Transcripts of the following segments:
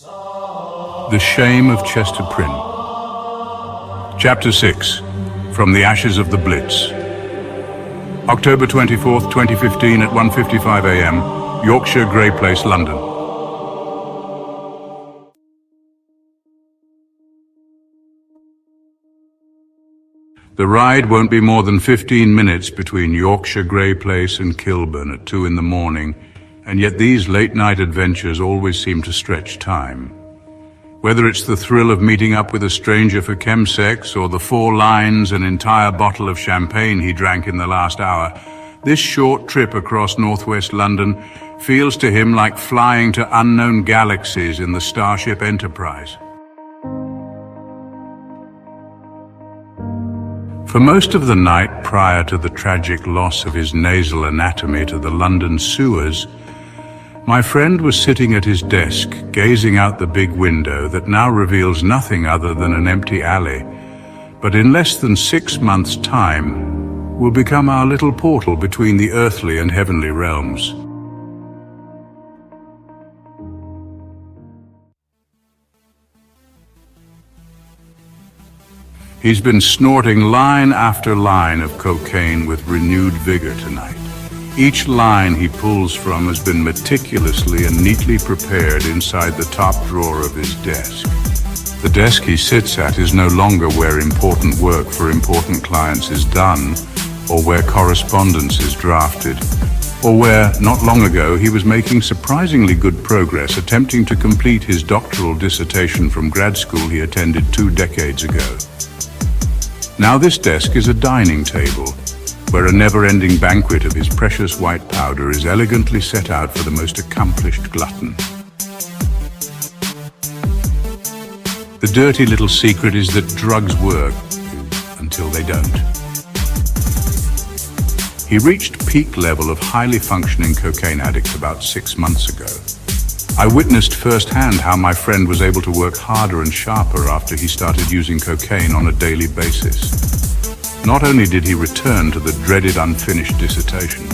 The Shame of Chester Prynne. Chapter 6. From the Ashes of the Blitz. October 24th, 2015 at 1:55 a.m. Yorkshire, Grey Place, London. The ride won't be more than 15 minutes between Yorkshire, Grey Place and Kilburn at 2 in the morning, and yet these late-night adventures always seem to stretch time. Whether it's the thrill of meeting up with a stranger for chemsex or the 4 lines and entire bottle of champagne he drank in the last hour, this short trip across northwest London feels to him like flying to unknown galaxies in the Starship Enterprise. For most of the night prior to the tragic loss of his nasal anatomy to the London sewers, my friend was sitting at his desk, gazing out the big window that now reveals nothing other than an empty alley, but in less than 6 months' time will become our little portal between the earthly and heavenly realms. He's been snorting line after line of cocaine with renewed vigor tonight. Each line he pulls from has been meticulously and neatly prepared inside the top drawer of his desk. The desk he sits at is no longer where important work for important clients is done, or where correspondence is drafted, or where, not long ago, he was making surprisingly good progress attempting to complete his doctoral dissertation from grad school he attended 2 decades ago. Now this desk is a dining table, where a never-ending banquet of his precious white powder is elegantly set out for the most accomplished glutton. The dirty little secret is that drugs work until they don't. He reached peak level of highly functioning cocaine addict about 6 months ago. I witnessed firsthand how my friend was able to work harder and sharper after he started using cocaine on a daily basis. Not only did he return to the dreaded unfinished dissertation,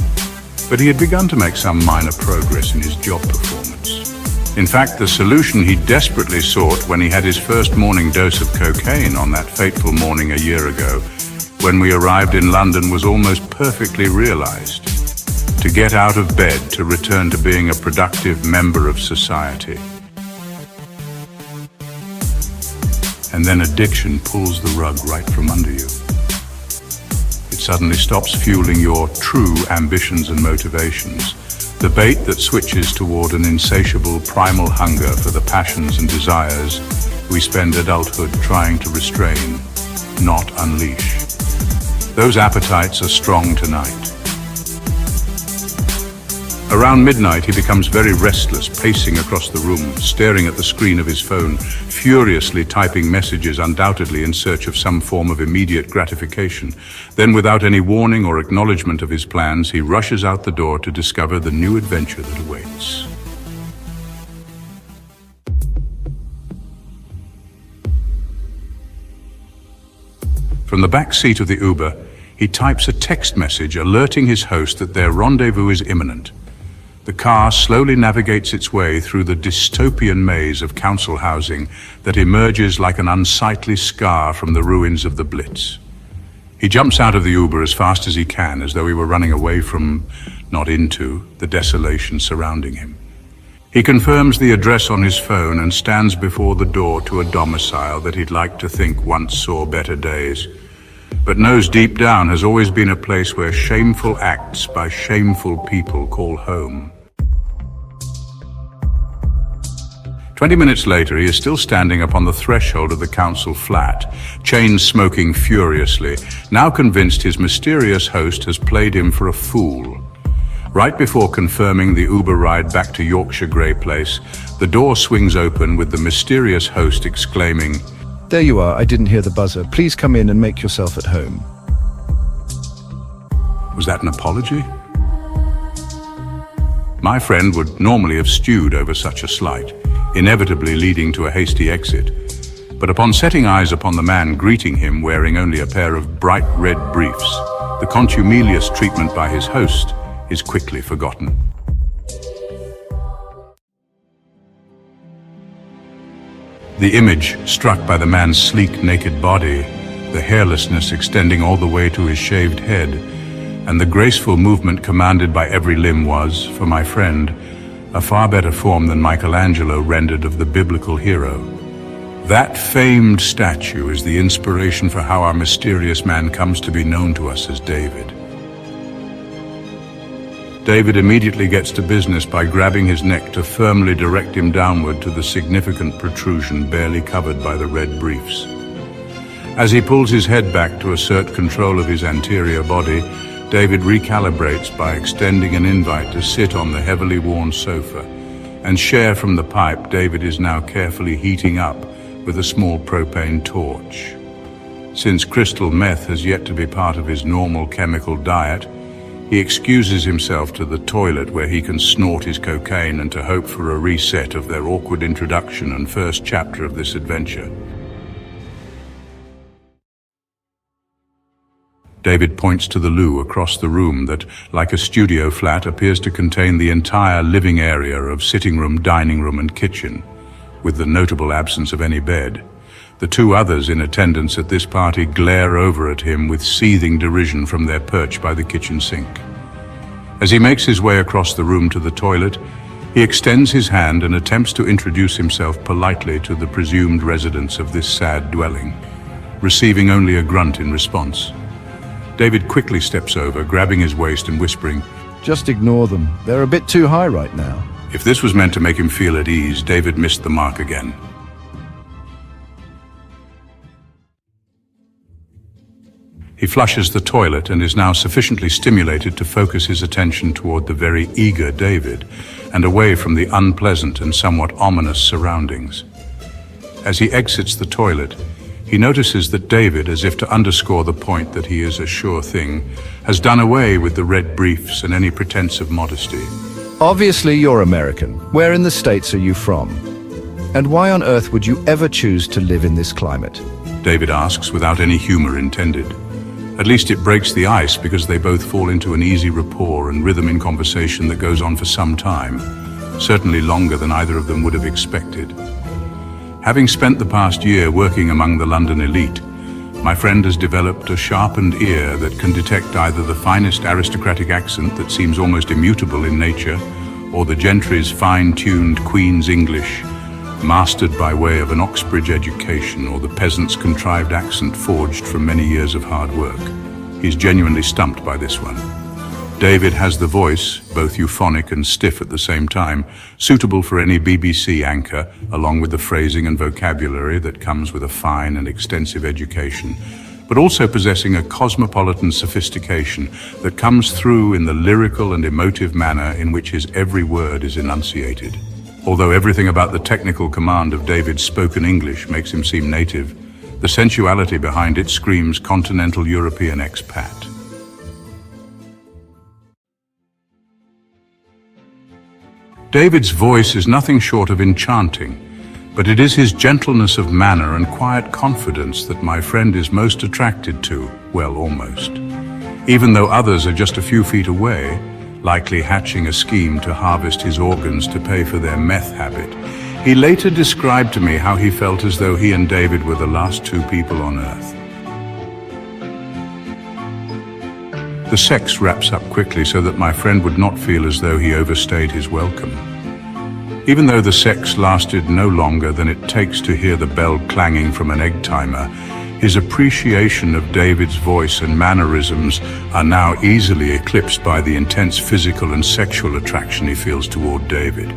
but he had begun to make some minor progress in his job performance. In fact, the solution he desperately sought when he had his first morning dose of cocaine on that fateful morning a year ago, when we arrived in London, was almost perfectly realized. To get out of bed to return to being a productive member of society. And then addiction pulls the rug right from under you. It suddenly stops fueling your true ambitions and motivations, the bait that switches toward an insatiable primal hunger for the passions and desires we spend adulthood trying to restrain, not unleash. Those appetites are strong tonight. Around midnight, he becomes very restless, pacing across the room, staring at the screen of his phone, furiously typing messages, undoubtedly in search of some form of immediate gratification. Then, without any warning or acknowledgement of his plans, he rushes out the door to discover the new adventure that awaits. From the back seat of the Uber, he types a text message alerting his host that their rendezvous is imminent. The car slowly navigates its way through the dystopian maze of council housing that emerges like an unsightly scar from the ruins of the Blitz. He jumps out of the Uber as fast as he can, as though he were running away from, not into, the desolation surrounding him. He confirms the address on his phone and stands before the door to a domicile that he'd like to think once saw better days, but knows deep down has always been a place where shameful acts by shameful people call home. 20 minutes later, he is still standing upon the threshold of the council flat, chain smoking furiously, now convinced his mysterious host has played him for a fool. Right before confirming the Uber ride back to Yorkshire Grey Place, the door swings open with the mysterious host exclaiming, "There you are, I didn't hear the buzzer. Please come in and make yourself at home." Was that an apology? My friend would normally have stewed over such a slight, inevitably leading to a hasty exit. But upon setting eyes upon the man greeting him wearing only a pair of bright red briefs, the contumelious treatment by his host is quickly forgotten. The image, struck by the man's sleek, naked body, the hairlessness extending all the way to his shaved head, and the graceful movement commanded by every limb was, for my friend, a far better form than Michelangelo rendered of the biblical hero. That famed statue is the inspiration for how our mysterious man comes to be known to us as David. David immediately gets to business by grabbing his neck to firmly direct him downward to the significant protrusion barely covered by the red briefs. As he pulls his head back to assert control of his anterior body, David recalibrates by extending an invite to sit on the heavily worn sofa and share from the pipe David is now carefully heating up with a small propane torch. Since crystal meth has yet to be part of his normal chemical diet, he excuses himself to the toilet where he can snort his cocaine and to hope for a reset of their awkward introduction and first chapter of this adventure. David points to the loo across the room that, like a studio flat, appears to contain the entire living area of sitting room, dining room, and kitchen, with the notable absence of any bed. The two others in attendance at this party glare over at him with seething derision from their perch by the kitchen sink. As he makes his way across the room to the toilet, he extends his hand and attempts to introduce himself politely to the presumed residents of this sad dwelling, receiving only a grunt in response. David quickly steps over, grabbing his waist and whispering, Just ignore them. They're a bit too high right now. If this was meant to make him feel at ease, David missed the mark again. He flushes the toilet and is now sufficiently stimulated to focus his attention toward the very eager David and away from the unpleasant and somewhat ominous surroundings. As he exits the toilet, he notices that David, as if to underscore the point that he is a sure thing, has done away with the red briefs and any pretense of modesty. Obviously you're American. Where in the States are you from? And why on earth would you ever choose to live in this climate? David asks without any humor intended. At least it breaks the ice because they both fall into an easy rapport and rhythm in conversation that goes on for some time, certainly longer than either of them would have expected. Having spent the past year working among the London elite, my friend has developed a sharpened ear that can detect either the finest aristocratic accent that seems almost immutable in nature, or the gentry's fine-tuned Queen's English, mastered by way of an Oxbridge education, or the peasant's contrived accent forged from many years of hard work. He's genuinely stumped by this one. David has the voice, both euphonic and stiff at the same time, suitable for any BBC anchor, along with the phrasing and vocabulary that comes with a fine and extensive education, but also possessing a cosmopolitan sophistication that comes through in the lyrical and emotive manner in which his every word is enunciated. Although everything about the technical command of David's spoken English makes him seem native, the sensuality behind it screams continental European expat. David's voice is nothing short of enchanting, but it is his gentleness of manner and quiet confidence that my friend is most attracted to, well, almost. Even though others are just a few feet away, likely hatching a scheme to harvest his organs to pay for their meth habit, he later described to me how he felt as though he and David were the last two people on Earth. The sex wraps up quickly so that my friend would not feel as though he overstayed his welcome. Even though the sex lasted no longer than it takes to hear the bell clanging from an egg timer, his appreciation of David's voice and mannerisms are now easily eclipsed by the intense physical and sexual attraction he feels toward David.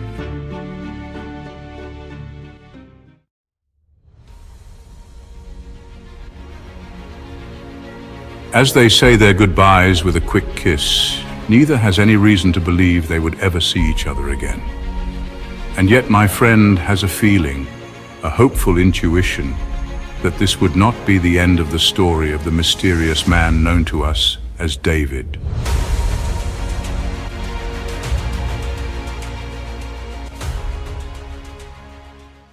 As they say their goodbyes with a quick kiss, neither has any reason to believe they would ever see each other again. And yet my friend has a feeling, a hopeful intuition, that this would not be the end of the story of the mysterious man known to us as David.